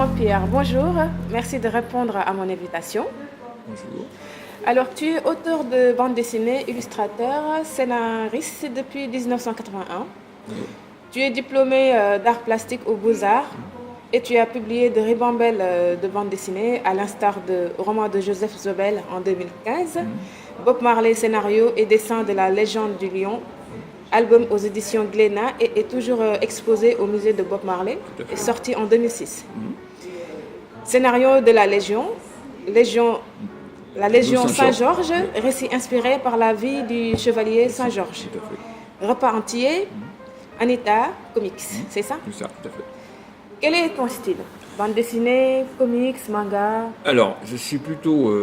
Armand Pierre, bonjour. Merci de répondre à mon invitation. Bonjour. Alors, tu es auteur de bande dessinée, illustrateur, scénariste depuis 1981. Oui. Tu es diplômé d'art plastique aux Beaux-Arts et tu as publié de ribambelles de bande dessinée, à l'instar de romans de Joseph Zobel en 2015, Bob Marley, scénario et dessin de la légende du lion, album aux éditions Glénat et est toujours exposé au musée de Bob Marley et sorti en 2006. Scénario de la Légion Saint-Georges, récit inspiré par la vie du chevalier Saint-Georges. Tout à fait. Repas entier, Anita, comics, c'est ça? C'est ça, tout à fait. Quel est ton style? Bande dessinée, comics, manga? Alors, je suis plutôt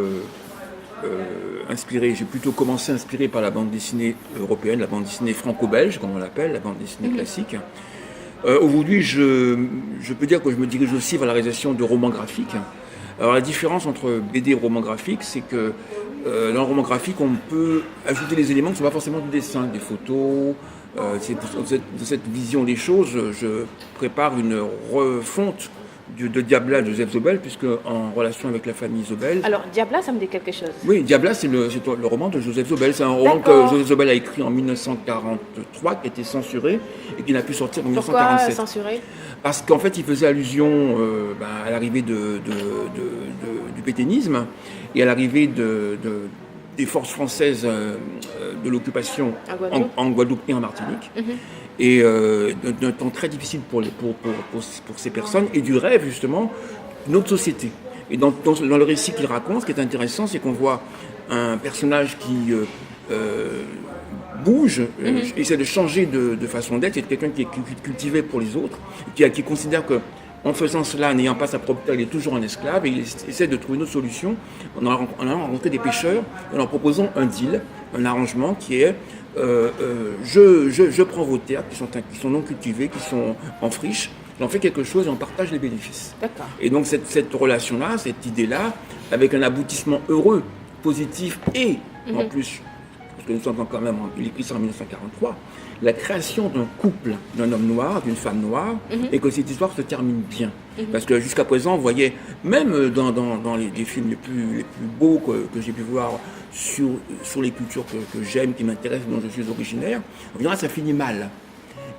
inspiré, j'ai plutôt commencé inspiré par la bande dessinée européenne, la bande dessinée franco-belge, comme on l'appelle, la bande dessinée classique. Aujourd'hui, je peux dire que je me dirige aussi vers la réalisation de romans graphiques. Alors, la différence entre BD et roman graphique, c'est que dans le roman graphique, on peut ajouter des éléments qui ne sont pas forcément du dessin, des photos. C'est de cette vision des choses, je prépare une refonte de Diabla de Joseph Zobel, puisque en relation avec la famille Zobel. Alors, Diabla, ça me dit quelque chose. Oui, Diabla, c'est le roman de Joseph Zobel. C'est un roman que Joseph Zobel a écrit en 1943, qui a été censuré et qui n'a pu sortir en Pourquoi 1947. censuré? Parce qu'en fait, il faisait allusion à l'arrivée du pétainisme et à l'arrivée des forces françaises de l'occupation en Guadeloupe et en Martinique. Et d'un temps très difficile pour ces personnes et du rêve justement d'une autre société. Et dans le récit qu'il raconte, ce qui est intéressant, c'est qu'on voit un personnage qui bouge, essaie de changer de façon d'être. C'est quelqu'un qui est cultivé pour les autres, qui considère que en faisant cela, n'ayant pas sa propre terre, il est toujours un esclave et il essaie de trouver une autre solution en allant rencontrer des pêcheurs et en leur proposant un deal, un arrangement qui est je prends vos terres qui sont non cultivées, qui sont en friche, j'en fais quelque chose et on partage les bénéfices. D'accord. Et donc cette relation-là, cette idée-là, avec un aboutissement heureux, positif et en plus, parce que nous sommes quand même, il écrit ça en 1943, la création d'un couple, d'un homme noir, d'une femme noire, et que cette histoire se termine bien. Parce que jusqu'à présent, vous voyez, même dans les films les plus beaux que j'ai pu voir sur les cultures que j'aime, qui m'intéressent, dont je suis originaire, en général, ça finit mal.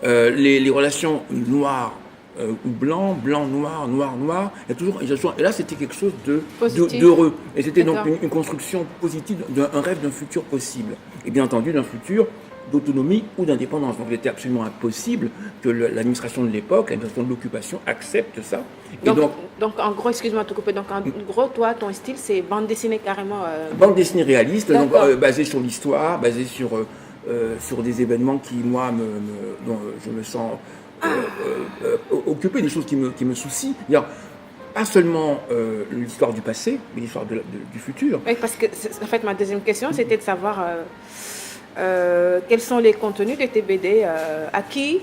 Les relations noires ou blanc, noir, noir, il y a toujours, et là c'était quelque chose d'heureux. Et c'était donc une construction positive, un rêve d'un futur possible. Et bien entendu, d'un futur d'autonomie ou d'indépendance. Donc il était absolument impossible que l'administration de l'époque, l'administration de l'occupation accepte ça. Donc en gros, excuse-moi de te couper, donc en gros, toi, ton style, c'est bande dessinée carrément... Bande dessinée réaliste, donc, basée sur l'histoire, basée sur des événements qui, moi, dont je me sens occupé, des choses qui me soucient. D'ailleurs, pas seulement l'histoire du passé, mais l'histoire du futur. Oui, parce que, en fait, ma deuxième question, c'était de savoir... quels sont les contenus de tes BD, à qui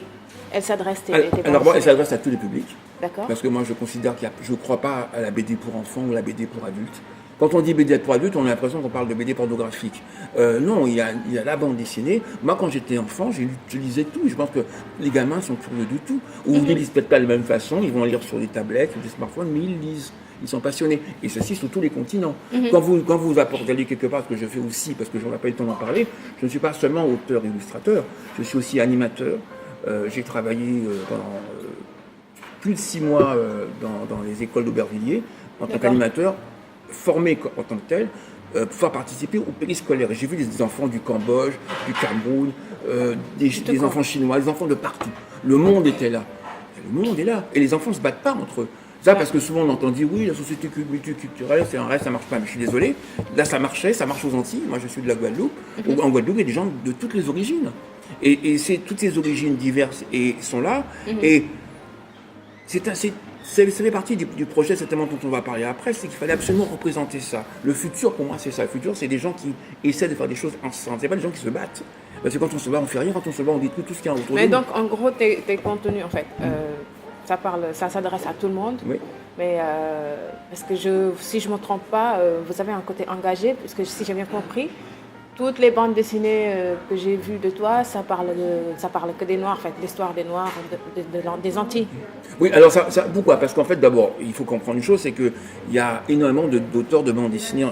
elles s'adressent tes Alors moi, elles s'adressent à tous les publics. D'accord. Parce que moi, je considère je ne crois pas à la BD pour enfants ou la BD pour adultes. Quand on dit BD pour adultes, on a l'impression qu'on parle de BD pornographique. Non, il y a la bande dessinée. Moi, quand j'étais enfant, je lisais tout. Je pense que les gamins sont curieux de tout. Ou ils ne lisent peut-être pas de la même façon. Ils vont lire sur des tablettes ou des smartphones, mais ils lisent. Ils sont passionnés. Et ceci sur tous les continents. Quand vous apportez quelque part, ce que je fais aussi, parce que je n'aurai pas eu le temps d'en parler, je ne suis pas seulement auteur-illustrateur, je suis aussi animateur. J'ai travaillé pendant plus de 6 mois dans les écoles d'Aubervilliers en tant qu'animateur, formé en tant que tel, pour pouvoir participer au périscolaire. J'ai vu des enfants du Cambodge, du Cameroun, des enfants chinois, des enfants de partout. Le monde était là. Le monde est là. Et les enfants ne se battent pas entre eux. Ça, parce que souvent on entend dire oui, la société multiculturelle, c'est un rêve, ça marche pas. Mais je suis désolé, là ça marchait, ça marche aux Antilles. Moi je suis de la Guadeloupe. En Guadeloupe, il y a des gens de toutes les origines. Et toutes ces origines diverses sont là. Et ça fait partie du projet, certainement, dont on va parler après, c'est qu'il fallait absolument représenter ça. Le futur, pour moi, c'est ça. Le futur, c'est des gens qui essaient de faire des choses ensemble. C'est pas des gens qui se battent. Parce que quand on se bat, on fait rien. Quand on se bat, on détruit tout ce qu'il y a autour de nous. Mais donc, en gros, tes contenus, en fait, ça s'adresse à tout le monde. Oui. Mais parce que si je ne me trompe pas, vous avez un côté engagé, puisque si j'ai bien compris, toutes les bandes dessinées que j'ai vues de toi, ça parle que des Noirs, en fait, l'histoire des Noirs des Antilles. Oui, alors pourquoi? Parce qu'en fait, d'abord, il faut comprendre une chose, c'est qu'il y a énormément d'auteurs de bandes dessinées,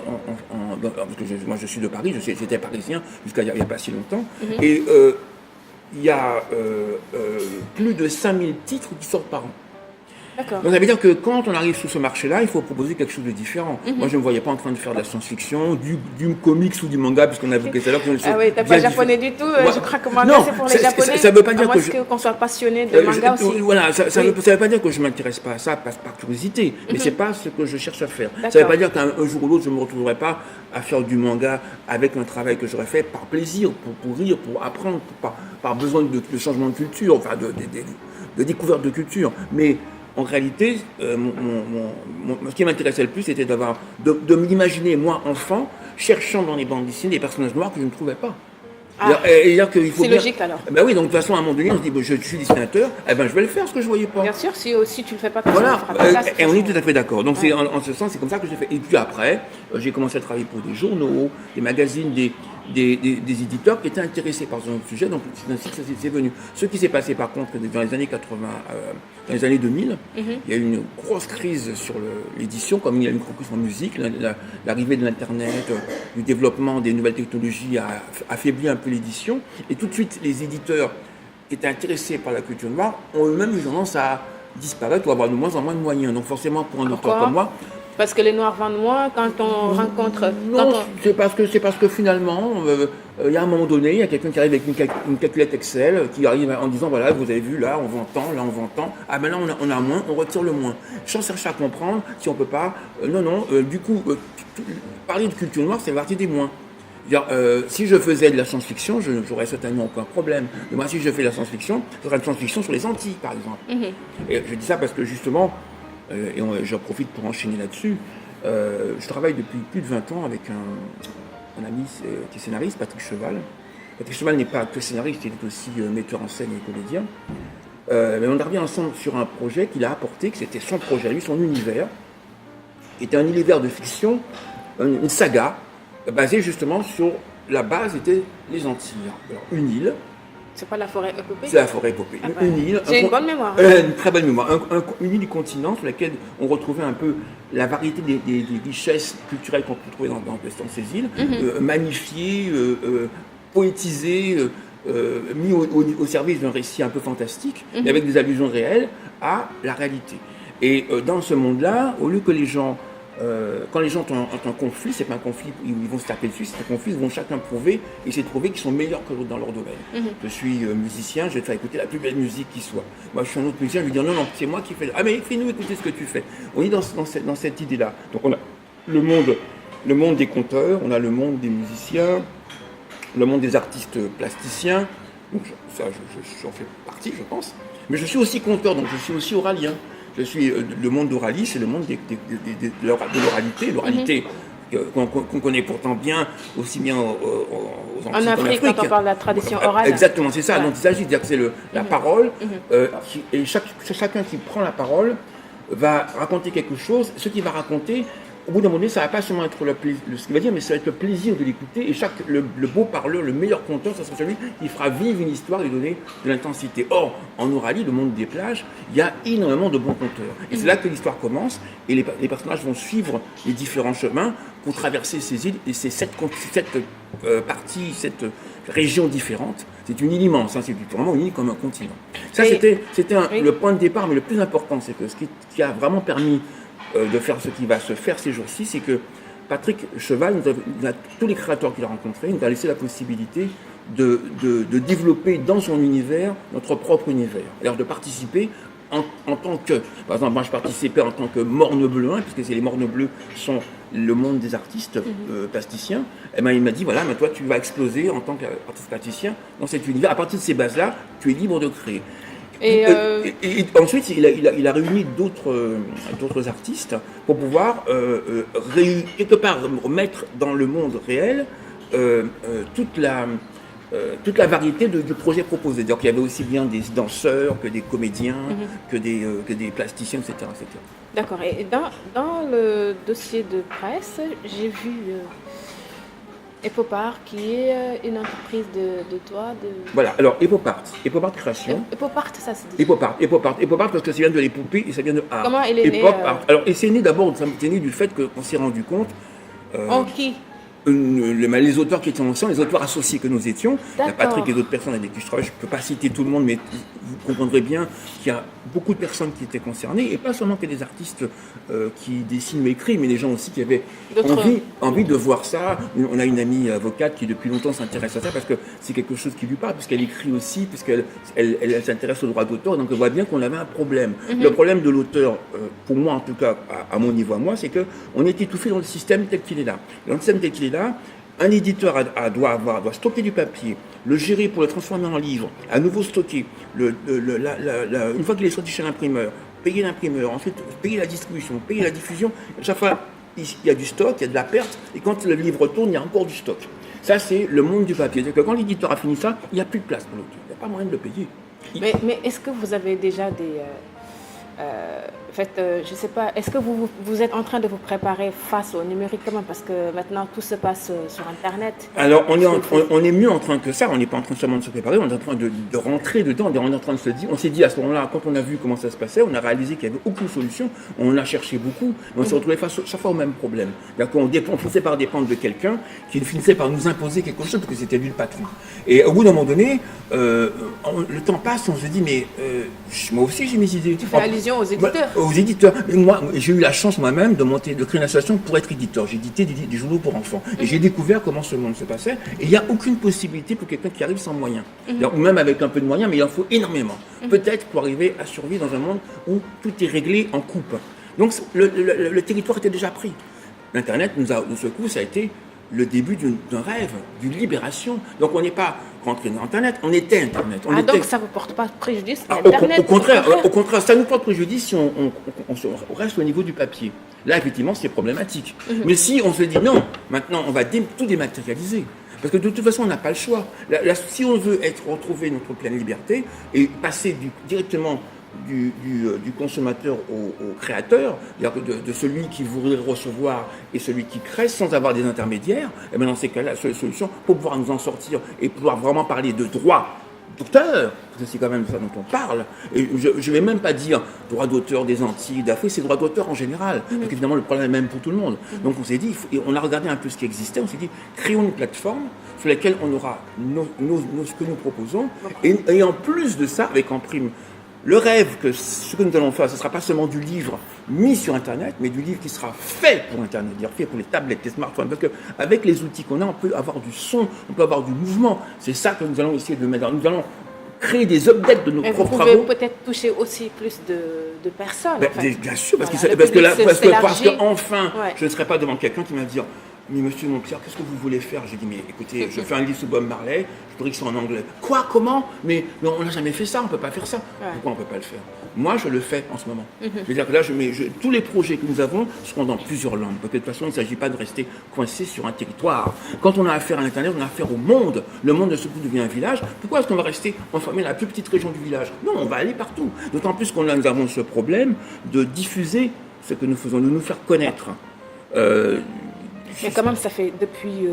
parce que moi je suis de Paris, j'étais parisien jusqu'à il n'y a pas si longtemps, et il y a plus de 5000 titres qui sortent par an. D'accord. Donc ça veut dire que quand on arrive sur ce marché-là, il faut proposer quelque chose de différent. Moi, je ne me voyais pas en train de faire de la science-fiction, du comics ou du manga, puisqu'on a vu tout à l'heure. Ah oui, t'as pas japonais du tout. Je crois que manga, c'est pour les japonais. Ça veut pas dire qu'on soit passionné de manga aussi. Voilà, ça veut pas dire que je ne m'intéresse pas à ça par curiosité, mais c'est pas ce que je cherche à faire. Ça veut pas dire qu'un jour ou l'autre, je ne me retrouverai pas à faire du manga avec un travail que j'aurais fait par plaisir, pour rire, pour apprendre, par besoin de changement de culture, enfin de découverte de culture. Mais en réalité, ce qui m'intéressait le plus, c'était de m'imaginer, moi, enfant, cherchant dans les bandes dessinées des personnages noirs que je ne trouvais pas. C'est logique alors. Ben oui, donc de toute façon, à un moment donné, on se dit, je suis dessinateur, je vais le faire ce que je ne voyais pas. Bien sûr, si tu ne le fais pas, voilà. Et on est tout à fait d'accord. Donc en ce sens, c'est comme ça que j'ai fait. Et puis après, j'ai commencé à travailler pour des journaux, des magazines, des éditeurs qui étaient intéressés par ce sujet, donc c'est ainsi que c'est venu. Ce qui s'est passé par contre dans les années 80, dans les années 2000, il y a eu une grosse crise sur l'édition, comme il y a eu une crise en musique, l'arrivée de l'internet, du développement des nouvelles technologies a affaibli un peu l'édition, et tout de suite les éditeurs qui étaient intéressés par la culture noire ont eux-mêmes eu tendance à disparaître ou avoir de moins en moins de moyens. Donc forcément pour un auteur comme moi, parce que les Noirs vendent moins quand on rencontre... Non, c'est parce que finalement, il y a un moment donné, il y a quelqu'un qui arrive avec une calculette Excel, qui arrive en disant, voilà, vous avez vu, là, on vend tant, là, on vend tant. Ah ben là, on a moins, on retire le moins. Sans chercher à comprendre si on peut pas... du coup, parler de culture noire, c'est partie des moins. Si je faisais de la science-fiction, j'aurais certainement aucun problème. Mais moi, si je fais de la science-fiction, ce serait une science-fiction sur les Antilles, par exemple. Et je dis ça parce que justement... et j'en profite pour enchaîner là-dessus. Je travaille depuis plus de 20 ans avec un ami qui est scénariste, Patrick Cheval. Patrick Cheval n'est pas que scénariste, il est aussi metteur en scène et comédien. Mais on a travaillé ensemble sur un projet qu'il a apporté, que c'était son projet, lui, son univers, qui était un univers de fiction, une saga, basée justement sur la base était les Antilles. Alors, une île. C'est pas la forêt épopée? C'est la forêt épopée. Une île. J'ai une bonne mémoire. Une très bonne mémoire. Une île du continent sur laquelle on retrouvait un peu la variété des richesses culturelles qu'on peut trouver dans ces îles, magnifiées, poétisées, mis au service d'un récit un peu fantastique, mais avec des allusions réelles à la réalité. Et dans ce monde-là, au lieu que les gens... quand les gens ont un conflit, c'est pas un conflit où ils vont se taper dessus, c'est un conflit où ils vont chacun prouver, essayer de prouver qu'ils sont meilleurs que l'autre dans leur domaine. Je suis musicien, je vais te faire écouter la plus belle musique qui soit. Moi je suis un autre musicien, je lui dis non, c'est moi qui fais. Ah mais fais-nous écouter ce que tu fais. On est dans cette idée-là. Donc on a le monde des conteurs, on a le monde des musiciens, le monde des artistes plasticiens. Donc j'en fais partie, je pense. Mais je suis aussi conteur, donc je suis aussi oralien. Je suis le monde d'Oralie, c'est le monde de l'oralité qu'on connaît pourtant bien, aussi bien aux Antilles en Afrique, quand on parle de la tradition orale. Exactement, c'est ça. Ouais. Donc il s'agit de dire que c'est la parole, et chacun qui prend la parole va raconter quelque chose. Ce qu'il va raconter, au bout d'un moment donné, ça ne va pas seulement être ce qu'il va dire, mais ça va être le plaisir de l'écouter. Et le beau parleur, le meilleur conteur, ça sera celui qui fera vivre une histoire et lui donner de l'intensité. Or, en Oralie, le monde des plages, il y a énormément de bons conteurs. Et c'est là que l'histoire commence, et les personnages vont suivre les différents chemins pour traverser ces îles et ces sept parties, cette région différente. C'est une île immense, hein, c'est vraiment une île comme un continent. Ça, c'était le point de départ, mais le plus important, c'est que ce qui a vraiment permis de faire ce qui va se faire ces jours-ci, c'est que Patrick Cheval, tous les créateurs qu'il a rencontrés, nous a laissé la possibilité de développer dans son univers notre propre univers. Alors de participer en tant que... Par exemple, moi je participais en tant que morne bleu, puisque les mornes bleus sont le monde des artistes plasticiens. Et ben, il m'a dit, voilà, mais toi tu vas exploser en tant qu'artiste plasticien dans cet univers. À partir de ces bases-là, tu es libre de créer. Et ensuite, il a réuni d'autres artistes pour pouvoir quelque part remettre dans le monde réel toute la variété du projet proposé. C'est-à-dire qu'il y avait aussi bien des danseurs que des comédiens, que des plasticiens, etc. etc. D'accord. Et dans le dossier de presse, j'ai vu Et Popart, qui est une entreprise de toi Voilà, alors Epopart Création. Epopart, ça se dit. Epopart, parce que ça vient de l'épopée et ça vient de art. Comment elle est née Alors, et c'est né d'abord, ça m'est né du fait qu'on s'est rendu compte. En qui Les auteurs qui étaient ensemble, les auteurs associés que nous étions, il y a D'accord. Patrick et d'autres personnes avec qui je travaille, je ne peux pas citer tout le monde, mais vous comprendrez bien qu'il y a beaucoup de personnes qui étaient concernées, et pas seulement que des artistes qui dessinent ou écrivent, mais des gens aussi qui avaient envie de voir ça. On a une amie avocate qui depuis longtemps s'intéresse à ça, parce que c'est quelque chose qui lui parle, puisqu'elle écrit aussi, puisqu'elle s'intéresse aux droits d'auteur, donc on voit bien qu'on avait un problème. Le problème de l'auteur, pour moi en tout cas, à mon niveau à moi, c'est qu'on est étouffé dans le système tel qu'il est là. Dans le système tel qu'il est là, un éditeur doit stocker du papier, le gérer pour le transformer en livre, à nouveau stocker, une fois qu'il est sorti chez l'imprimeur, payer l'imprimeur, ensuite payer la distribution, payer la diffusion. À chaque fois, il y a du stock, il y a de la perte, et quand le livre tourne, il y a encore du stock. Ça, c'est le monde du papier. C'est-à-dire que quand l'éditeur a fini ça, il n'y a plus de place pour l'auteur. Il n'y a pas moyen de le payer. Mais est-ce que vous avez déjà des... je ne sais pas, est-ce que vous êtes en train de vous préparer face au numérique quand même, parce que maintenant tout se passe sur Internet? Alors on est mieux en train que ça, on n'est pas en train seulement de se préparer, on est en train de rentrer dedans, on est en train de se dire, on s'est dit à ce moment-là, quand on a vu comment ça se passait, on a réalisé qu'il n'y avait aucune solution, on a cherché beaucoup, mais on s'est retrouvé face chaque fois au même problème. On finissait par dépendre de quelqu'un qui finissait par nous imposer quelque chose parce que c'était lui le patron. Et au bout d'un moment donné, le temps passe, on se dit, mais moi aussi j'ai mes idées. Tu fais allusion aux éditeurs. Aux éditeurs. Mais moi, j'ai eu la chance moi-même de créer une association pour être éditeur. J'ai édité des journaux pour enfants. Et j'ai découvert comment ce monde se passait. Et il n'y a aucune possibilité pour quelqu'un qui arrive sans moyens. Ou même avec un peu de moyens, mais il en faut énormément. Peut-être pour arriver à survivre dans un monde où tout est réglé en coupe. Donc le territoire était déjà pris. L'Internet, de ce coup, ça a été le début d'un rêve, d'une libération. Donc on n'est pas rentré dans Internet, on était Internet. Donc ça ne vous porte pas préjudice Au contraire, ça nous porte préjudice si on reste au niveau du papier. Là, effectivement, c'est problématique. Mais si on se dit non, maintenant on va tout dématérialiser. Parce que de toute façon, on n'a pas le choix. Si on veut retrouver notre pleine liberté et passer directement du consommateur au créateur, de celui qui voudrait recevoir et celui qui crée sans avoir des intermédiaires, et bien dans ces cas-là, la seule solution pour pouvoir nous en sortir et pouvoir vraiment parler de droit d'auteur, parce que c'est quand même de ça dont on parle, et je ne vais même pas dire droit d'auteur des Antilles, d'Afrique, c'est droit d'auteur en général, parce qu'évidemment le problème est même pour tout le monde. Donc on s'est dit, et on a regardé un peu ce qui existait, on s'est dit, créons une plateforme sur laquelle on aura ce que nous proposons, et en plus de ça, avec en prime, le rêve que ce que nous allons faire, ce ne sera pas seulement du livre mis sur Internet, mais du livre qui sera fait pour Internet, c'est-à-dire fait pour les tablettes, les smartphones. Parce qu'avec les outils qu'on a, on peut avoir du son, on peut avoir du mouvement. C'est ça que nous allons essayer de mettre. Nous allons créer des updates de nos propres travaux. Vous pouvez peut-être toucher aussi plus de personnes. Bien sûr, parce voilà, que enfin, je ne serai pas devant quelqu'un qui va me dire, mais monsieur Montpierre, qu'est-ce que vous voulez faire? J'ai dit, mais écoutez, je fais un livre sur Bob Marley, je voudrais que ce soit en anglais. Quoi? Comment? Mais on n'a jamais fait ça, on ne peut pas faire ça. Pourquoi on ne peut pas le faire? Moi, je le fais en ce moment. Je veux dire que là, tous les projets que nous avons seront dans plusieurs langues. Parce que de toute façon, il ne s'agit pas de rester coincé sur un territoire. Quand on a affaire à l'Internet, on a affaire au monde. Le monde de ce coup devient un village. Pourquoi est-ce qu'on va rester enfermé dans la plus petite région du village? Non, on va aller partout. D'autant plus qu'on nous avons ce problème de diffuser ce que nous faisons, de nous faire connaître. Mais quand même, ça fait depuis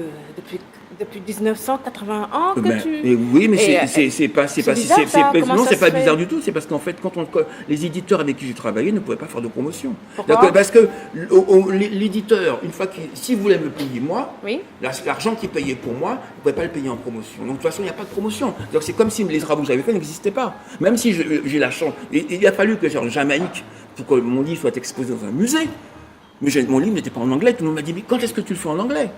1981 que tu... Oui, mais c'est pas bizarre du tout. C'est parce qu'en fait, les éditeurs avec qui j'ai travaillé ne pouvaient pas faire de promotion. Pourquoi? Parce que l'éditeur, une fois s'il voulait me payer moi, l'argent qu'il payait pour moi, il ne pouvait pas le payer en promotion. Donc de toute façon, il n'y a pas de promotion. Donc c'est comme si les travaux que j'avais faits n'existaient pas. Même si j'ai la chance. Il a fallu que j'aille en Jamaïque pour que mon livre soit exposé dans un musée. Mais mon livre n'était pas en anglais. Tout le monde m'a dit, mais quand est-ce que tu le fais en anglais?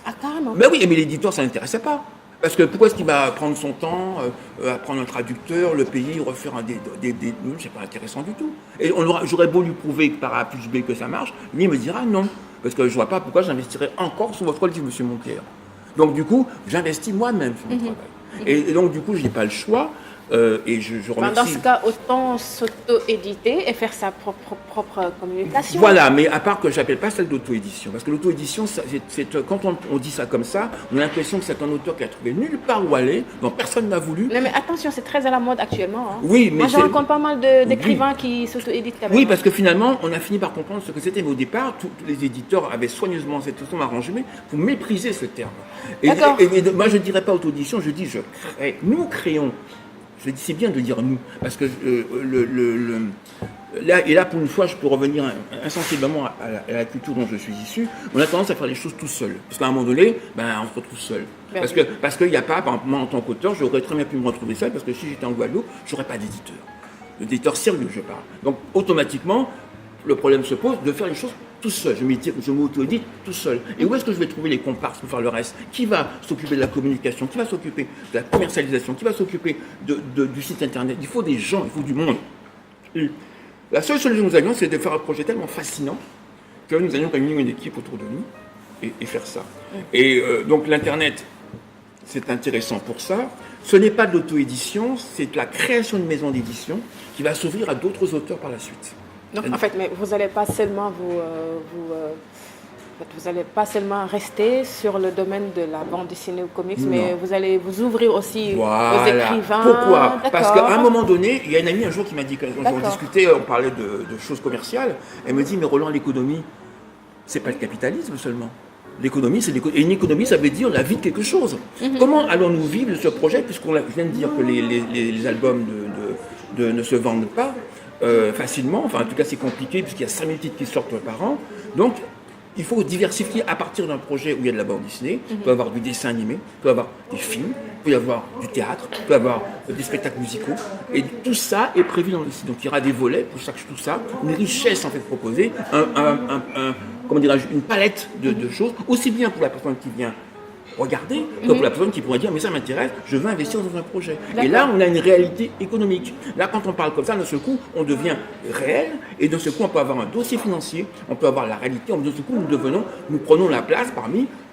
Ah, carrément. Ben oui, mais l'éditeur, ça ne l'intéressait pas. Parce que pourquoi est-ce qu'il va prendre son temps à prendre un traducteur, le payer, refaire non, c'est pas intéressant du tout. Et j'aurais beau lui prouver par A plus B que ça marche, lui il me dira non. Parce que je ne vois pas pourquoi j'investirais encore sur votre livre, monsieur Montpierre. Donc du coup, j'investis moi-même sur mon travail. Et donc du coup, je n'ai pas le choix. Et je Ben, remercie. dans ce cas, autant s'auto-éditer et faire sa propre communication. Voilà, mais à part que j'appelle pas celle d'auto-édition, parce que l'auto-édition, quand on dit ça comme ça, on a l'impression que c'est un auteur qui a trouvé nulle part où aller, dont personne n'a voulu. Non, mais attention, c'est très à la mode actuellement. Hein. Oui, mais moi, je c'est- rencontre pas mal d'écrivains qui s'auto-éditent quand même. Oui, hein. parce que finalement, on a fini par comprendre ce que c'était, mais au départ, tous les éditeurs avaient soigneusement cette façon arrangée, mais pour mépriser ce terme. D'accord. Moi, je ne dirais pas auto-édition, je dis je crée. Nous créons. Je dis, c'est bien de dire nous, parce que là, pour une fois, je peux revenir insensiblement à la culture dont je suis issu. On a tendance à faire les choses tout seul. Parce qu'à un moment donné, on se retrouve seul. Ben Parce qu'il n'y a pas, par exemple, moi en tant qu'auteur, j'aurais très bien pu me retrouver seul, parce que si j'étais en Guadeloupe, je n'aurais pas d'éditeur. D'éditeur sérieux, je parle. Donc, automatiquement, le problème se pose de faire les choses tout seul. Je m'auto-édite tout seul. Et où est-ce que je vais trouver les comparses pour faire le reste? Qui va s'occuper de la communication? Qui va s'occuper de la commercialisation? Qui va s'occuper du site internet? Il faut des gens, il faut du monde. Et la seule solution que nous avions, c'est de faire un projet tellement fascinant que nous allions réunir une équipe autour de nous et faire ça. Et donc l'internet, c'est intéressant pour ça. Ce n'est pas de l'auto-édition, c'est la création de maisons d'édition qui va s'ouvrir à d'autres auteurs par la suite. Donc, en fait, mais vous n'allez pas seulement vous allez pas seulement rester sur le domaine de la bande dessinée ou comics, mais vous allez vous ouvrir aussi aux écrivains. Pourquoi? D'accord. Parce qu'à un moment donné, il y a une amie un jour qui m'a dit, quand on D'accord. discutait, on parlait de choses commerciales, elle me dit, mais Roland, l'économie, c'est pas le capitalisme seulement. L'économie, et une économie, ça veut dire la vie de quelque chose. Comment allons-nous vivre de ce projet, puisqu'on vient de dire que les albums ne se vendent pas facilement, enfin en tout cas c'est compliqué puisqu'il y a 5000 titres qui sortent par an, donc il faut diversifier à partir d'un projet où il y a de la bande dessinée, il peut y avoir du dessin animé, il peut y avoir des films, il peut y avoir du théâtre, il peut y avoir des spectacles musicaux, et tout ça est prévu dans le site. Donc il y aura des volets pour tout ça, une richesse en fait proposée, comment dirais-je, une palette de choses, aussi bien pour la personne qui vient regarder, que pour la personne qui pourrait dire mais ça m'intéresse, je veux investir dans un projet. Et là, on a une réalité économique. Là, quand on parle comme ça, d'un seul coup, on devient réel, et d'un seul coup, on peut avoir un dossier financier, on peut avoir la réalité, d'un seul coup, nous prenons la place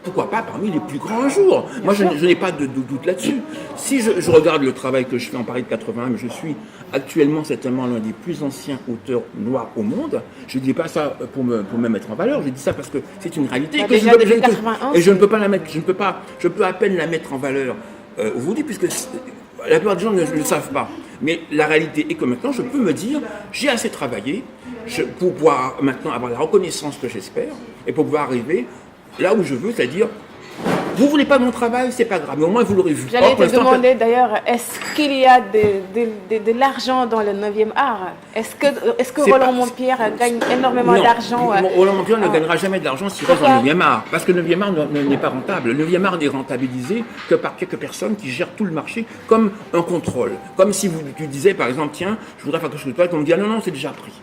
pourquoi pas parmi les plus grands un jour. Moi, je n'ai pas de doute là-dessus. Si je regarde le travail que je fais en Paris de 81, mais je suis actuellement certainement l'un des plus anciens auteurs noirs au monde, je ne dis pas ça pour me mettre en valeur, je dis ça parce que c'est une réalité. Que déjà depuis 81, et je ne peux pas la mettre, je peux à peine la mettre en valeur aujourd'hui, puisque la plupart des gens ne le savent pas. Mais la réalité est que maintenant, je peux me dire, j'ai assez travaillé pour pouvoir maintenant avoir la reconnaissance que j'espère, et pour pouvoir arriver là où je veux, c'est-à-dire, vous voulez pas mon travail, c'est pas grave, mais au moins vous l'aurez vu. J'allais te demander d'ailleurs, est-ce qu'il y a de l'argent dans le 9e art? Est-ce que Roland Montpierre gagne énormément d'argent? Roland Montpierre ne gagnera jamais de l'argent s'il reste dans le 9e art. Parce que le 9e art n'est pas rentable. Le 9e art n'est rentabilisé que par quelques personnes qui gèrent tout le marché comme un contrôle. Comme si tu disais, par exemple, tiens, je voudrais faire quelque chose de toi, et qu'on me dit, ah non, c'est déjà pris.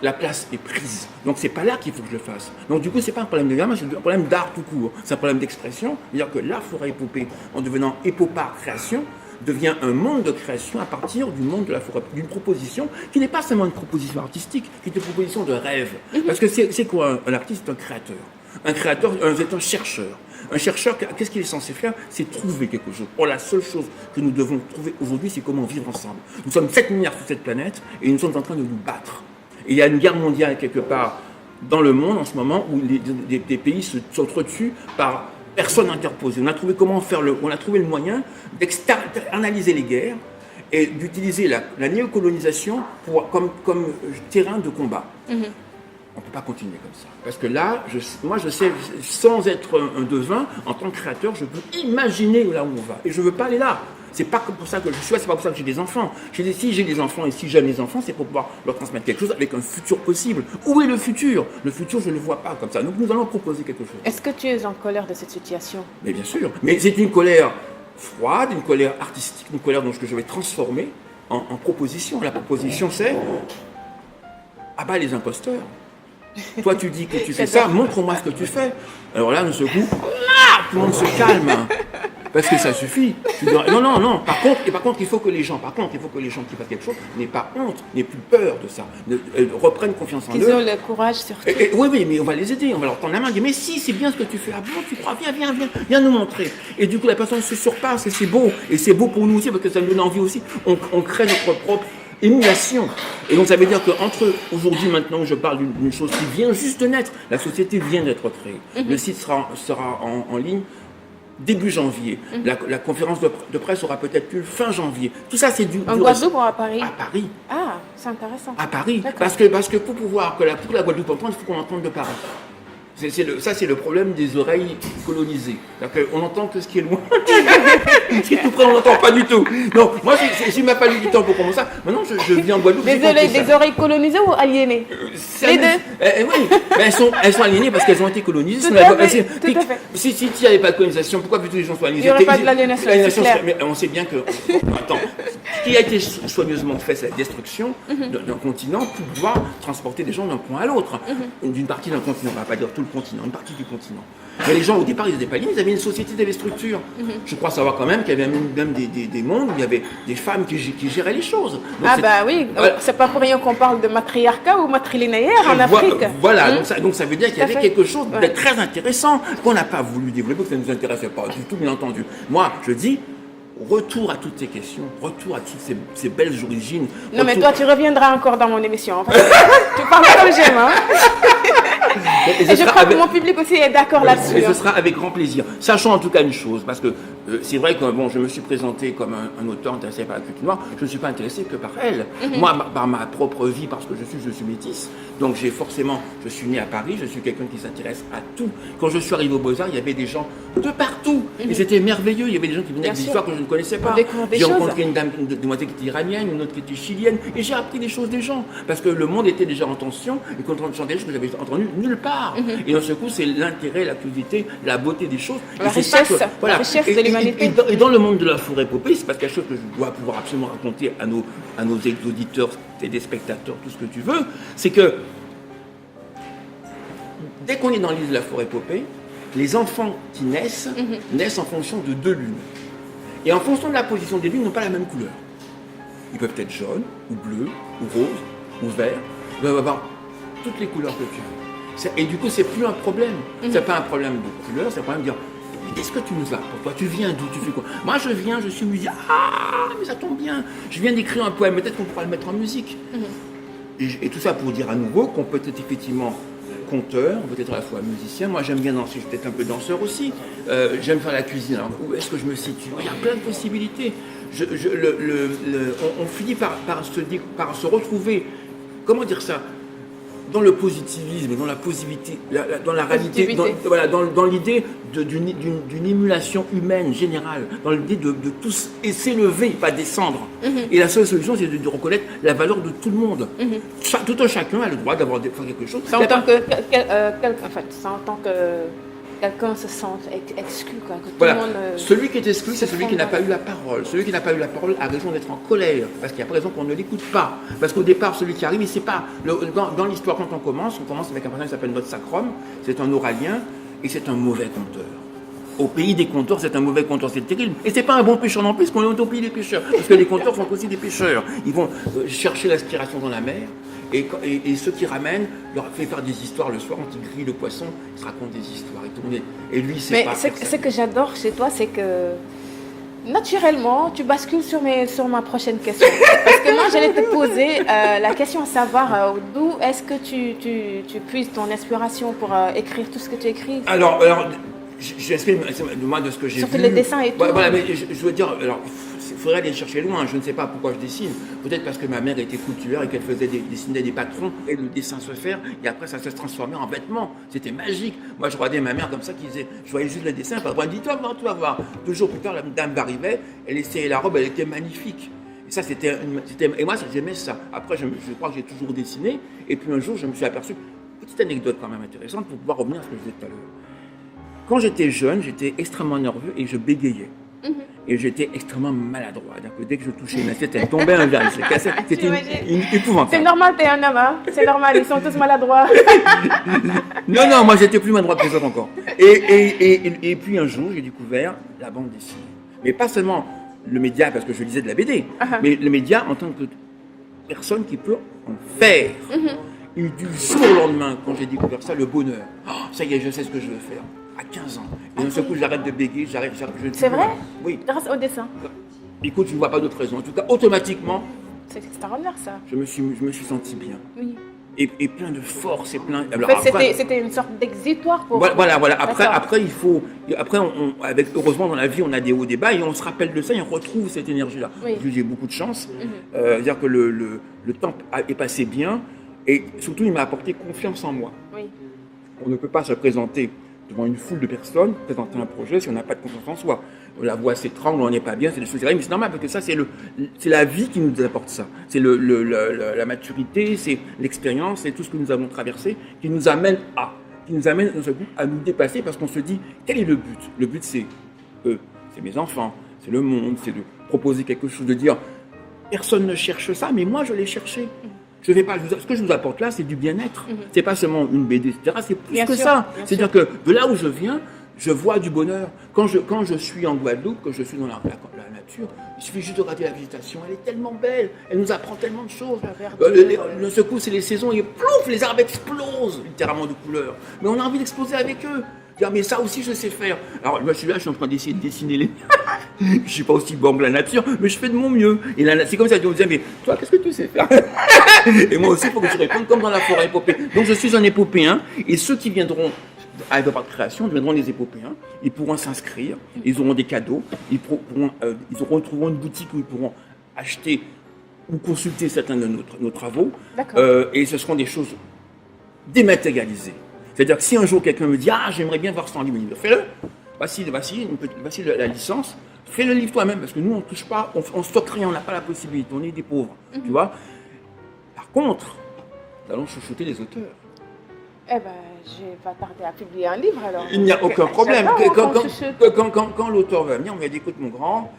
La place est prise. Donc c'est pas là qu'il faut que je le fasse. Donc du coup, c'est pas un problème de gamme, c'est un problème d'art tout court. C'est un problème d'expression. C'est-à-dire que l'art forêt épopée, en devenant épopard création, devient un monde de création à partir du monde de la forêt, d'une proposition qui n'est pas seulement une proposition artistique, qui est une proposition de rêve. Parce que c'est quoi un artiste? C'est un créateur. Un créateur, c'est un chercheur. Un chercheur, qu'est-ce qu'il est censé faire? C'est trouver quelque chose. Or, la seule chose que nous devons trouver aujourd'hui, c'est comment vivre ensemble. Nous sommes 7 milliards sur cette planète et nous sommes en train de nous battre. Et il y a une guerre mondiale quelque part dans le monde en ce moment où des pays s'entretuent par personne interposée. On a trouvé on a trouvé le moyen d'externaliser les guerres et d'utiliser la néocolonisation comme terrain de combat. On ne peut pas continuer comme ça. Parce que là, moi je sais, sans être un devin, en tant que créateur, je peux imaginer là où on va. Et je ne veux pas aller là. C'est pas pour ça que je suis là, c'est pas pour ça que j'ai des enfants. Si j'ai des enfants et si j'aime les enfants, c'est pour pouvoir leur transmettre quelque chose avec un futur possible. Où est le futur? Le futur, je ne le vois pas comme ça. Donc nous allons proposer quelque chose. Est-ce que tu es en colère de cette situation? Mais bien sûr. Mais c'est une colère froide, une colère artistique, une colère que je vais transformer en proposition. La proposition, c'est abat les imposteurs. Toi, tu dis que tu fais ça, montre-moi ce que tu fais. Alors là, d'un seul coup, tout le monde se calme. parce que ça suffit. Non. Par contre, il faut que les gens qui fassent quelque chose n'aient pas honte, n'aient plus peur de ça, reprennent confiance en eux. Qu'ils ont le courage surtout. Oui, mais on va les aider, on va leur tendre la main, dire mais si, c'est bien ce que tu fais. Ah bon, tu crois, viens nous montrer. Et du coup, la personne se surpasse et c'est beau pour nous aussi parce que ça nous donne envie aussi. On crée notre propre émulation. Et donc ça veut dire qu'entre aujourd'hui, maintenant, où je parle d'une chose qui vient juste de naître, la société vient d'être créée. Le site sera en ligne début janvier. La conférence de presse aura peut-être lieu fin janvier. Tout ça, c'est En Guadeloupe ou à Paris? À Paris. Ah, c'est intéressant. À Paris. Parce que pour que la Guadeloupe entende, il faut qu'on entende de Paris. Ça, c'est le problème des oreilles colonisées. On n'entend que ce qui est loin. Ce qui est tout près, on n'entend pas du tout. Non, moi, il m'a fallu du temps pour commencer ça. Maintenant, je vis en Guadeloupe. Des oreilles colonisées ou aliénées? Les deux. Oui, mais elles sont aliénées parce qu'elles ont été colonisées. Tout à fait. Si il n'y avait pas de colonisation, pourquoi plutôt les gens soient aliénés? Il n'y aurait pas de l'aliénation. Mais on sait bien que... Attends, ce qui a été soigneusement fait, c'est la destruction d'un continent pour pouvoir transporter des gens d'un point à l'autre. D'une partie d'un continent, on ne va pas dire tout le continent, une partie du continent. Mais les gens, au départ, ils n'étaient pas aliénés, ils avaient une société, ils avaient une structure. Je crois savoir quand même qu'il y avait même des mondes où il y avait des femmes qui géraient les choses. Donc, oui, c'est pas pour rien qu'on parle de matriarcat ou matrilinéaire en Afrique. Voilà, donc ça veut dire qu'il y avait quelque chose de très intéressant qu'on n'a pas voulu développer, que ça ne nous intéressait pas du tout, bien entendu. Moi, je dis, retour à toutes ces questions, retour à toutes ces belles origines. Non, mais toi, tu reviendras encore dans mon émission. Tu parles comme j'aime, hein. Et je crois que mon public aussi est d'accord là-dessus. Et ce sera avec grand plaisir. Sachant en tout cas une chose, parce que c'est vrai que je me suis présenté comme un auteur intéressé par la culture noire, je ne suis pas intéressé que par elle. Moi, par ma propre vie, parce que je suis métisse, donc je suis né à Paris, je suis quelqu'un qui s'intéresse à tout. Quand je suis arrivé aux Beaux-Arts, il y avait des gens de partout. Et c'était merveilleux, il y avait des gens qui venaient avec des histoires que je ne connaissais pas. J'ai rencontré une dame de moitié qui était iranienne, une autre qui était chilienne, et j'ai appris des choses des gens. Parce que le monde était déjà en tension, et quand on entendait des choses que j'avais entendues nulle part. Et dans ce coup, c'est l'intérêt, la curiosité, la beauté des choses. La richesse de l'humanité. Et dans le monde de la forêt-épopée, c'est parce qu'il y a quelque chose que je dois pouvoir absolument raconter à nos auditeurs, téléspectateurs, tout ce que tu veux, c'est que dès qu'on est dans l'île de la forêt-épopée, les enfants qui naissent en fonction de 2 lunes. Et en fonction de la position des lunes, ils n'ont pas la même couleur. Ils peuvent être jaunes, ou bleus, ou roses, ou verts. Ils peuvent avoir toutes les couleurs que tu veux. Et du coup, c'est plus un problème. C'est pas un problème de couleur, c'est un problème de dire qu'est-ce que tu nous as? Pourquoi tu viens? D'où tu fais quoi? Moi, je suis musicien. Ah, mais ça tombe bien. Je viens d'écrire un poème. Peut-être qu'on pourra le mettre en musique. Et tout ça pour dire à nouveau qu'on peut être effectivement conteur, peut-être à la fois musicien. Moi, j'aime bien danser. Je suis peut-être un peu danseur aussi. J'aime faire la cuisine. Alors, où est-ce que je me situe? Il y a plein de possibilités. On finit par se retrouver. Comment dire ça? Dans le positivisme, dans la positivité, dans la réalité, dans l'idée d'une émulation humaine générale, dans l'idée de tous et s'élever, pas descendre. Et la seule solution, c'est de reconnaître la valeur de tout le monde. Tout un chacun a le droit d'avoir faire quelque chose. C'est en tant que quelqu'un se sente exclu, quoi. Que tout le monde, celui qui est exclu, c'est celui qui n'a pas eu la parole. Celui qui n'a pas eu la parole a raison d'être en colère, parce qu'il y a raison qu'on ne l'écoute pas. Parce qu'au départ, celui qui arrive, il ne sait pas. Dans l'histoire, quand on commence avec un personnage qui s'appelle Notre Sacrum, c'est un Oralien, et c'est un mauvais conteur. Au pays des conteurs, c'est un mauvais conteur, c'est terrible. Et c'est pas un bon pêcheur non plus, parce qu'on est au pays des pêcheurs. Parce que les conteurs sont aussi des pêcheurs. Ils vont chercher l'inspiration dans la mer. Et ceux qui ramènent leur fait faire des histoires le soir, quand ils grillent le poisson, ils se racontent des histoires et lui, c'est pas. Mais ce que j'adore chez toi, c'est que naturellement, tu bascules sur ma prochaine question. Parce que moi, j'allais te poser la question à savoir d'où est-ce que tu puises ton inspiration pour écrire tout ce que tu écris. Alors j'exprime moi de ce que j'ai vu. Surtout les dessins et tout. Voilà, mais je veux dire, alors il faudrait aller chercher loin. Je ne sais pas pourquoi je dessine. Peut-être parce que ma mère était couturière et qu'elle dessinait des patrons et le dessin se faire. Et après, ça se transformait en vêtements. C'était magique. Moi, je regardais ma mère comme ça qui disait, je voyais juste le dessin. Elle me dit, toi, tu vas voir. 2 jours plus tard, la dame arrivait. Elle essayait la robe, elle était magnifique. Et ça, et moi, j'aimais ça. Après, je crois que j'ai toujours dessiné. Et puis un jour, je me suis aperçu, petite anecdote quand même intéressante pour pouvoir revenir à ce que je disais tout à l'heure. Quand j'étais jeune, j'étais extrêmement nerveux et je bégayais. Et j'étais extrêmement maladroit. Donc, dès que je touchais une assiette, elle tombait un verre. C'était épouvantable. C'est normal, t'es un homme, hein? C'est normal, ils sont tous maladroits. Non, moi j'étais plus maladroit que les autres encore. Et puis un jour, j'ai découvert la bande dessinée. Mais pas seulement le média, parce que je lisais de la BD, Uh-huh. mais le média en tant que personne qui peut en faire. Et du jour au lendemain, quand j'ai découvert ça, le bonheur. Oh, ça y est, je sais ce que je veux faire. À 15 ans. Et d'un seul coup, j'arrête de bégayer, je ne C'est vrai? Oui. Grâce au dessin. Écoute, je ne vois pas d'autre raison. En tout cas, automatiquement, C'est extraordinaire ça. je me suis senti bien. Oui. Et plein de force et plein. En fait, c'était une sorte d'exutoire pour. Voilà. D'accord. Après, il faut. Après, heureusement, dans la vie, on a des hauts, des bas et on se rappelle de ça et on retrouve cette énergie-là. Oui. J'ai beaucoup de chance. C'est-à-dire que le temps est passé bien et surtout, il m'a apporté confiance en moi. Oui. On ne peut pas se présenter devant une foule de personnes, présenter un projet si on n'a pas de confiance en soi. La voix s'étrangle, on n'est pas bien, c'est des choses qui arrivent, mais c'est normal parce que ça, c'est la vie qui nous apporte ça. C'est la maturité, c'est l'expérience, c'est tout ce que nous avons traversé qui nous amène dans ce coup à nous dépasser parce qu'on se dit quel est le but? Le but, c'est eux, c'est mes enfants, c'est le monde, c'est de proposer quelque chose, de dire personne ne cherche ça, mais moi je l'ai cherché. Ce que je vous apporte là, c'est du bien-être. C'est pas seulement une BD, etc. C'est plus Bien que sûr, ça. bien C'est-à-dire que de là où je viens, je vois du bonheur. Quand je suis en Guadeloupe, quand je suis dans la nature, il suffit juste de regarder la végétation. Elle est tellement belle. Elle nous apprend tellement de choses. Le secou, c'est les saisons. Et plouf, les arbres explosent littéralement de couleurs. Mais on a envie d'exploser avec eux. Dire, mais ça aussi, je sais faire. Alors, moi, je suis en train d'essayer de dessiner les. Je suis pas aussi bon que la nature, mais je fais de mon mieux. Et c'est comme ça, on me disait, mais toi, qu'est-ce que tu sais faire? Et moi aussi, il faut que je réponde comme dans la forêt épopée. Donc, je suis un épopéen, et ceux qui viendront à la création deviendront des épopéens. Ils pourront s'inscrire, ils auront des cadeaux, ils retrouveront une boutique où ils pourront acheter ou consulter certains de nos travaux. Et ce seront des choses dématérialisées. C'est-à-dire que si un jour quelqu'un me dit « Ah, j'aimerais bien voir ça en livre », fais-le. Voici la licence. Fais le livre toi-même, parce que nous, on ne touche pas, on stocke rien, on n'a pas la possibilité, on est des pauvres, tu vois. Par contre, nous allons chouchouter les auteurs. Eh ben, je vais pas tarder à publier un livre alors. Il n'y a aucun problème. Quand l'auteur va venir, on va dire « Écoute, mon grand,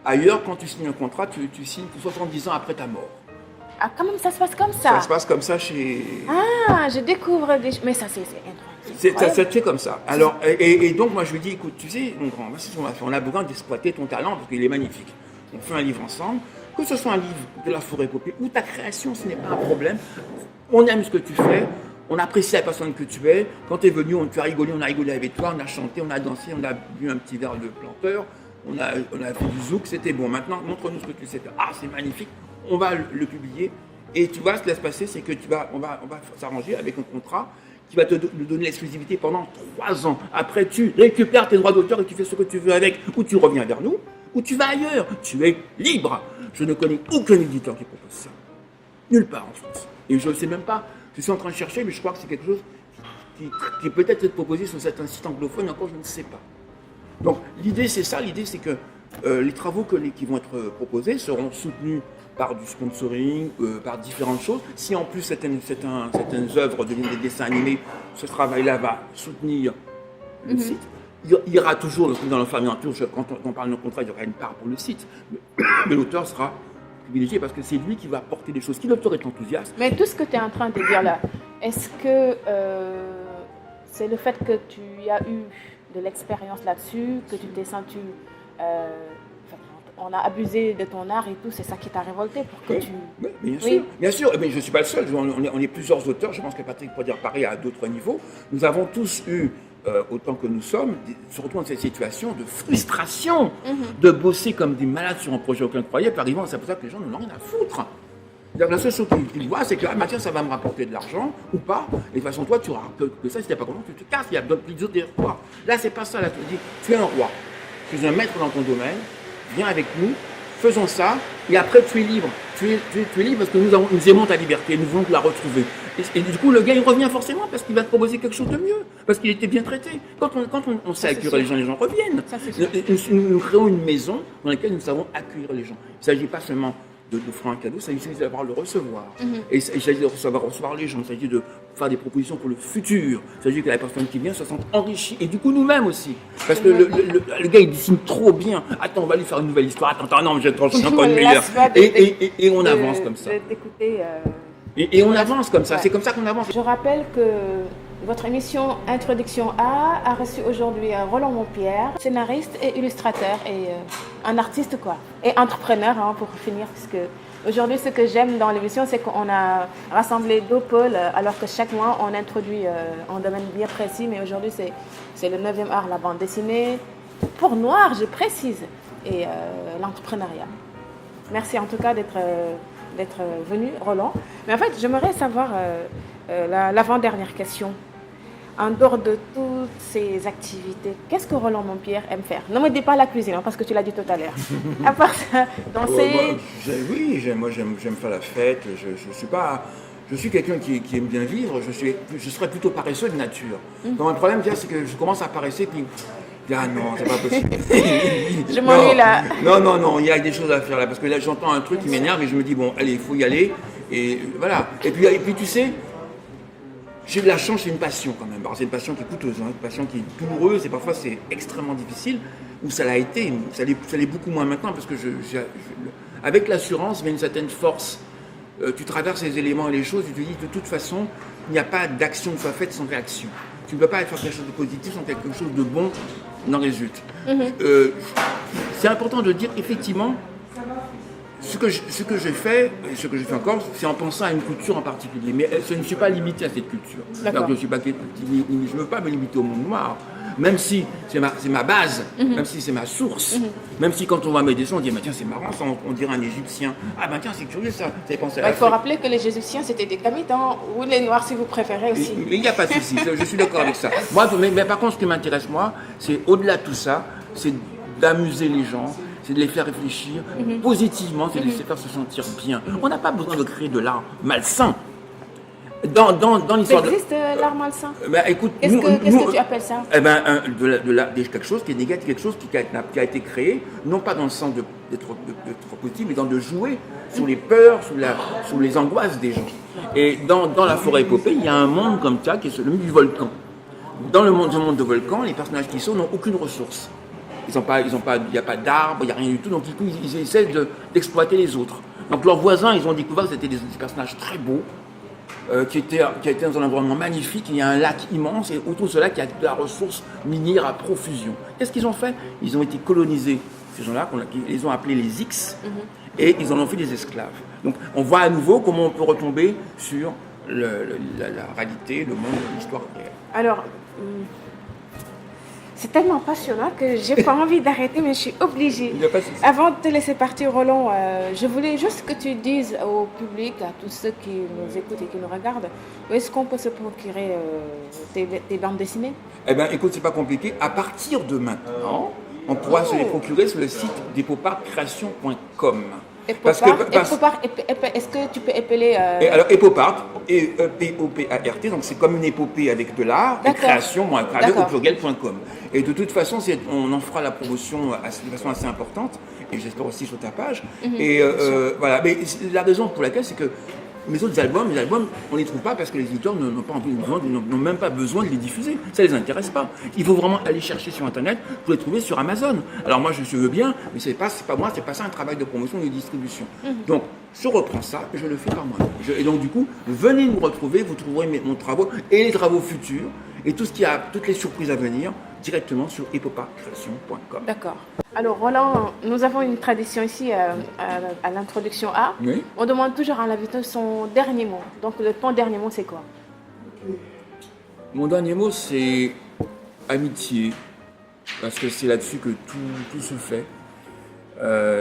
ailleurs, quand tu signes un contrat, tu signes pour 70 ans après ta mort. » Ah, quand même, ça se passe comme ça? Ça se passe comme ça chez... Ah, je découvre des... Mais ça, c'est incroyable. Ça te fait comme ça. Alors, et donc, moi, je lui dis, écoute, tu sais, mon grand, voici ce qu'on va faire. On a besoin d'exploiter ton talent parce qu'il est magnifique. On fait un livre ensemble. Que ce soit un livre de la forêt épopée ou ta création, ce n'est pas un problème. On aime ce que tu fais. On apprécie la personne que tu es. Quand tu es venu, tu as rigolé, on a rigolé avec toi, on a chanté, on a dansé, on a bu un petit verre de planteur, on a fait du zouk, c'était bon. Maintenant, montre-nous ce que tu sais faire. Ah, c'est magnifique. On va le publier. Et tu vois, ce qui va se passer, c'est que on va s'arranger avec un contrat qui va nous donner l'exclusivité pendant 3 ans. Après, tu récupères tes droits d'auteur et tu fais ce que tu veux avec. Ou tu reviens vers nous, ou tu vas ailleurs. Tu es libre. Je ne connais aucun éditeur qui propose ça. Nulle part en France. Et je ne sais même pas. Je suis en train de chercher, mais je crois que c'est quelque chose qui peut-être être proposé sur certains sites anglophones. Encore, je ne sais pas. Donc, l'idée, c'est ça. L'idée, c'est que les travaux qui vont être proposés seront soutenus par du sponsoring, par différentes choses. Si en plus certaines œuvres deviennent des dessins animés, ce travail-là va soutenir le site. Il y aura toujours, dans le fermeture, quand on parle de contrat, il y aura une part pour le site. Mais l'auteur sera privilégié parce que c'est lui qui va porter des choses. Si l'auteur est enthousiaste. Mais tout ce que tu es en train de dire là, est-ce que c'est le fait que tu as eu de l'expérience là-dessus, que tu t'es senti... on a abusé de ton art et tout, c'est ça qui t'a révolté pour que tu... Oui, bien sûr. Mais je ne suis pas le seul. On est plusieurs auteurs. Je pense que Patrick pourrait dire pareil à d'autres niveaux. Nous avons tous eu, autant que nous sommes, surtout dans cette situation de frustration, de bosser comme des malades sur un projet aucun croyait, puis arrivant, c'est pour ça que les gens n'en ont rien à foutre. La seule chose qu'ils voient, c'est que tiens, ça va me rapporter de l'argent ou pas. Et de toute façon, toi, tu auras que ça, si tu n'es pas content, tu te casses. Il y a d'autres derrière toi. Là, c'est pas ça. Là, tu te dis, tu es un roi. Tu es un maître dans ton domaine. Viens avec nous, faisons ça, et après tu es libre. Tu es libre parce que nous aimons ta liberté, nous voulons la retrouver. Et du coup, le gars, il revient forcément parce qu'il va te proposer quelque chose de mieux, parce qu'il était bien traité. Quand on sait accueillir les gens reviennent. Nous créons une maison dans laquelle nous savons accueillir les gens. Il ne s'agit pas seulement d'offrir un cadeau, il s'agit de savoir le recevoir. Et il s'agit de savoir recevoir les gens, il s'agit de faire des propositions pour le futur. Il s'agit que la personne qui vient se sente enrichie. Et du coup, nous-mêmes aussi. Parce que le gars, il dessine trop bien. Attends, on va lui faire une nouvelle histoire. Attends, non, mais j'ai encore une meilleure. Et on avance comme ça. Et on avance comme ça. C'est comme ça qu'on avance. Je rappelle que Votre émission Introduction A reçu aujourd'hui Roland Montpierre, scénariste et illustrateur et un artiste quoi, et entrepreneur hein, pour finir, puisque aujourd'hui ce que j'aime dans l'émission c'est qu'on a rassemblé 2 pôles alors que chaque mois on introduit un domaine bien précis, mais aujourd'hui c'est le 9e art, la bande dessinée, pour noir je précise, et l'entrepreneuriat. Merci en tout cas d'être venu Roland. Mais en fait j'aimerais savoir l'avant-dernière question. En dehors de toutes ces activités, qu'est-ce que Roland Montpierre aime faire? Ne me dis pas la cuisine, hein, parce que tu l'as dit tout à l'heure. À part ça, danser... Moi j'aime faire la fête. Je suis quelqu'un qui aime bien vivre. Je serais plutôt paresseux de nature. Donc le problème, c'est que je commence à paresser, puis... Ah non, c'est pas possible. Je m'ennuie là. Non, il y a des choses à faire là. Parce que là, j'entends un truc qui m'énerve et je me dis, bon, allez, il faut y aller. Et voilà. Et puis tu sais... J'ai de la chance, c'est une passion quand même. Alors, c'est une passion qui est coûteuse, hein, une passion qui est douloureuse et parfois c'est extrêmement difficile. Ou ça l'a été, ça l'est beaucoup moins maintenant parce que avec l'assurance vient une certaine force. Tu traverses les éléments et les choses, tu te dis de toute façon, il n'y a pas d'action qui soit faite sans réaction. Tu ne peux pas faire quelque chose de positif sans quelque chose de bon n'en résulte. C'est important de dire effectivement. Ce que j'ai fait, et ce que je fais encore, c'est en pensant à une culture en particulier. Mais je ne suis pas limité à cette culture. Je ne veux pas me limiter au monde noir. Même si c'est ma base, même si c'est ma source, même si quand on va me descendre, on dit tiens, c'est marrant, ça, on dirait un Égyptien. Ah ben tiens, c'est curieux ça. Vous avez pensé à il faut rappeler que les Égyptiens, c'était des Kamitans, ou les Noirs si vous préférez aussi. Mais il n'y a pas de souci, je suis d'accord avec ça. Moi, mais par contre, ce qui m'intéresse, moi, c'est au-delà de tout ça, c'est d'amuser les gens. C'est de les faire réfléchir positivement, c'est de les faire se sentir bien. On n'a pas besoin de créer de l'art malsain. Dans l'histoire de... existe l'art malsain? Écoute, qu'est-ce que tu appelles ça? Quelque chose qui est négatif, quelque chose qui a été créé, non pas dans le sens d'être positif, mais dans de jouer sur les peurs, sur les angoisses des gens. Et dans la forêt épopée, il y a un monde comme ça, qui est le monde du volcan. Dans le monde de volcan, les personnages qui sont n'ont aucune ressource. Il n'y a pas d'arbres, il n'y a rien du tout, donc du coup, ils essaient d'exploiter les autres. Donc leurs voisins, ils ont découvert que c'était des personnages très beaux, qui étaient dans un environnement magnifique, il y a un lac immense, et autour de ce lac, il y a de la ressource minière à profusion. Qu'est-ce qu'ils ont fait? Ils ont été colonisés, ces gens-là, ils les ont appelés les X, et ils en ont fait des esclaves. Donc on voit à nouveau comment on peut retomber sur la réalité, le monde, l'histoire réelle. Alors... c'est tellement passionnant que j'ai pas envie d'arrêter, mais je suis obligée. Avant de te laisser partir, Roland, je voulais juste que tu dises au public, à tous ceux qui nous écoutent et qui nous regardent, où est-ce qu'on peut se procurer tes bandes dessinées? Eh bien, écoute, c'est pas compliqué. À partir de maintenant, on pourra se les procurer sur le site d'epopartcreation.com. Est-ce que tu peux épeler... Alors, Epopart, E-P-O-P-A-R-T, donc c'est comme une épopée avec de l'art, et création, au pluriel.com. Et de toute façon, on en fera la promotion de façon assez importante, et j'espère aussi sur ta page. Voilà, mais la raison pour laquelle, c'est que mes autres albums, on ne les trouve pas parce que les éditeurs n'ont même pas besoin de les diffuser. Ça ne les intéresse pas. Il faut vraiment aller chercher sur Internet pour les trouver sur Amazon. Alors moi, je veux bien, mais c'est pas moi, c'est pas ça un travail de promotion et de distribution. Donc, je reprends ça et je le fais par moi-même. Et donc, du coup, venez nous retrouver, vous trouverez mon travaux et les travaux futurs et toutes les surprises à venir directement sur epopartcreation.com. D'accord. Alors Roland, nous avons une tradition ici à l'introduction A. Oui. On demande toujours à l'invité son dernier mot. Donc ton dernier mot, c'est quoi? Mon dernier mot, c'est amitié, parce que c'est là-dessus que tout se fait.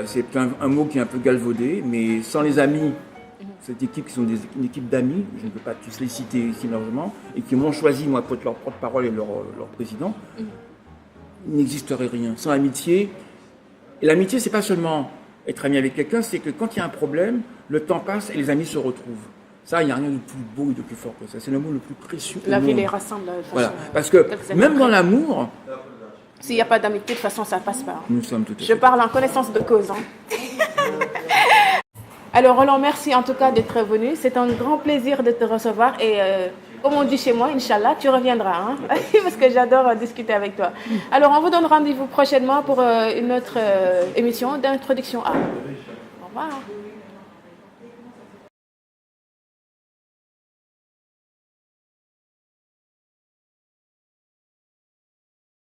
C'est un mot qui est un peu galvaudé, mais sans les amis, cette équipe qui sont une équipe d'amis, je ne peux pas tous les citer ici largement, et qui m'ont choisi, moi, pour être leur porte-parole et leur président, il n'existerait rien. Sans amitié, et l'amitié, c'est pas seulement être ami avec quelqu'un, c'est que quand il y a un problème, le temps passe et les amis se retrouvent. Ça, il n'y a rien de plus beau et de plus fort que ça. C'est le mot le plus précieux. La vie les rassemble. Voilà. Parce que même dans l'amour... S'il n'y a pas d'amitié, de toute façon, ça ne passe pas. Nous sommes tout à fait. Je parle en connaissance de cause. Alors Roland, merci en tout cas d'être venu. C'est un grand plaisir de te recevoir. Et comme on dit chez moi, Inch'Allah, tu reviendras. Hein parce que j'adore discuter avec toi. Alors on vous donne rendez-vous prochainement pour une autre émission d'introduction A. Au revoir.